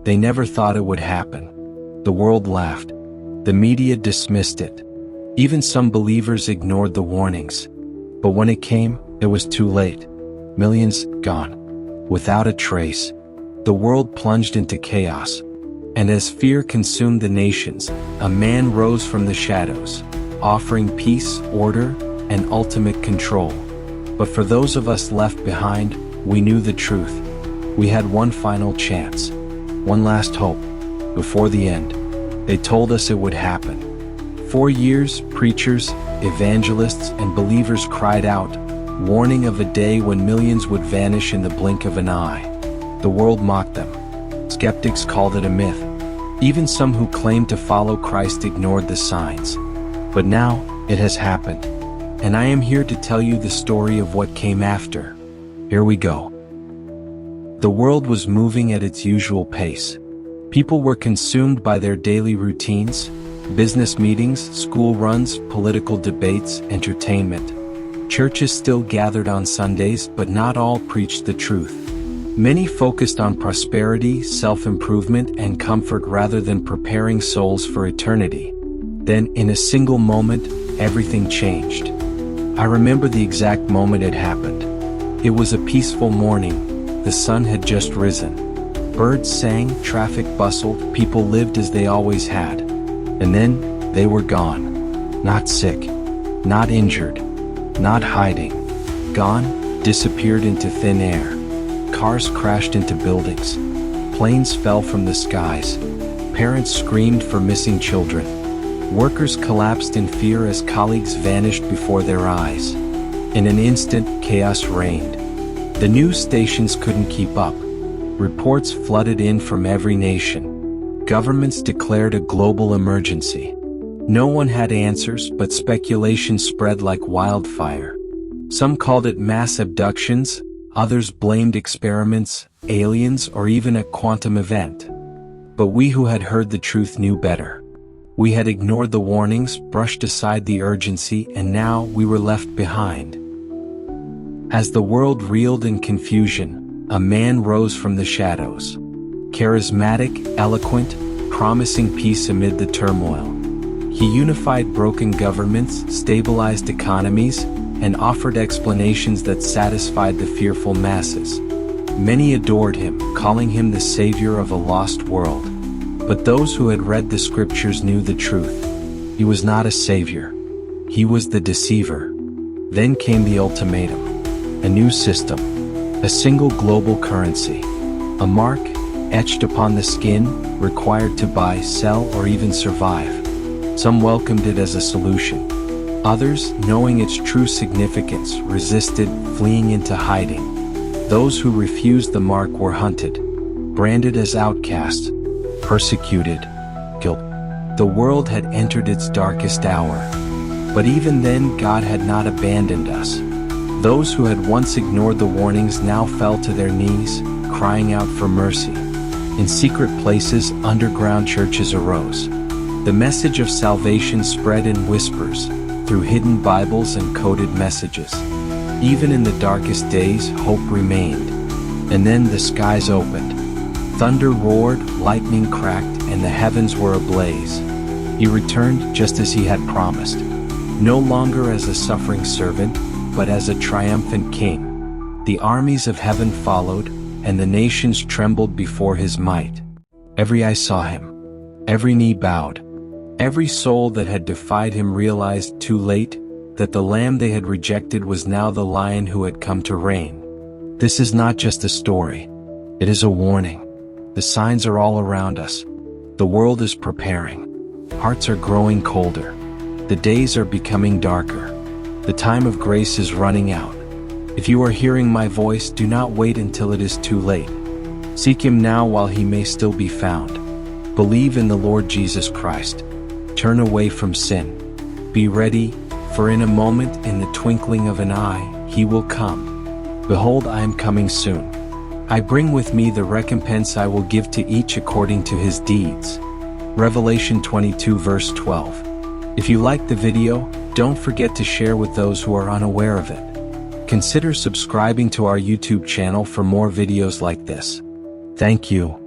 They never thought it would happen. The world laughed. The media dismissed it. Even some believers ignored the warnings. But when it came, it was too late. Millions gone. Without a trace. The world plunged into chaos. And as fear consumed the nations, a man rose from the shadows, offering peace, order, and ultimate control. But for those of us left behind, we knew the truth. We had one final chance. One last hope. Before the end. They told us it would happen. 4 years, preachers, evangelists, and believers cried out, warning of a day when millions would vanish in the blink of an eye. The world mocked them. Skeptics called it a myth. Even some who claimed to follow Christ ignored the signs. But now, it has happened. And I am here to tell you the story of what came after. Here we go. The world was moving at its usual pace. People were consumed by their daily routines, business meetings, school runs, political debates, entertainment. Churches still gathered on Sundays, but not all preached the truth. Many focused on prosperity, self-improvement, and comfort rather than preparing souls for eternity. Then, in a single moment, everything changed. I remember the exact moment it happened. It was a peaceful morning. The sun had just risen. Birds sang, traffic bustled, people lived as they always had. And then, they were gone. Not sick. Not injured. Not hiding. Gone, disappeared into thin air. Cars crashed into buildings. Planes fell from the skies. Parents screamed for missing children. Workers collapsed in fear as colleagues vanished before their eyes. In an instant, chaos reigned. The news stations couldn't keep up. Reports flooded in from every nation. Governments declared a global emergency. No one had answers, but speculation spread like wildfire. Some called it mass abductions. Others blamed experiments, aliens, or even a quantum event. But we who had heard the truth knew better. We had ignored the warnings, brushed aside the urgency, and now we were left behind. As the world reeled in confusion, a man rose from the shadows. Charismatic, eloquent, promising peace amid the turmoil. He unified broken governments, stabilized economies, and offered explanations that satisfied the fearful masses. Many adored him, calling him the savior of a lost world. But those who had read the scriptures knew the truth. He was not a savior. He was the deceiver. Then came the ultimatum. A new system. A single global currency. A mark, etched upon the skin, required to buy, sell, or even survive. Some welcomed it as a solution. Others, knowing its true significance, resisted, fleeing into hiding. Those who refused the mark were hunted, branded as outcasts, persecuted, killed. The world had entered its darkest hour. But even then, God had not abandoned us. Those who had once ignored the warnings now fell to their knees, crying out for mercy. In secret places, underground churches arose. The message of salvation spread in whispers, through hidden Bibles and coded messages. Even in the darkest days, hope remained. And then the skies opened. Thunder roared, lightning cracked, and the heavens were ablaze. He returned just as he had promised. No longer as a suffering servant, but as a triumphant king. The armies of heaven followed, and the nations trembled before his might. Every eye saw him. Every knee bowed. Every soul that had defied him realized too late that the lamb they had rejected was now the lion who had come to reign. This is not just a story. It is a warning. The signs are all around us. The world is preparing. Hearts are growing colder. The days are becoming darker. The time of grace is running out. If you are hearing my voice, do not wait until it is too late. Seek him now while he may still be found. Believe in the Lord Jesus Christ. Turn away from sin. Be ready, for in a moment, in the twinkling of an eye, he will come. Behold, I am coming soon. I bring with me the recompense I will give to each according to his deeds. Revelation 22 verse 12. If you liked the video, don't forget to share with those who are unaware of it. Consider subscribing to our YouTube channel for more videos like this. Thank you.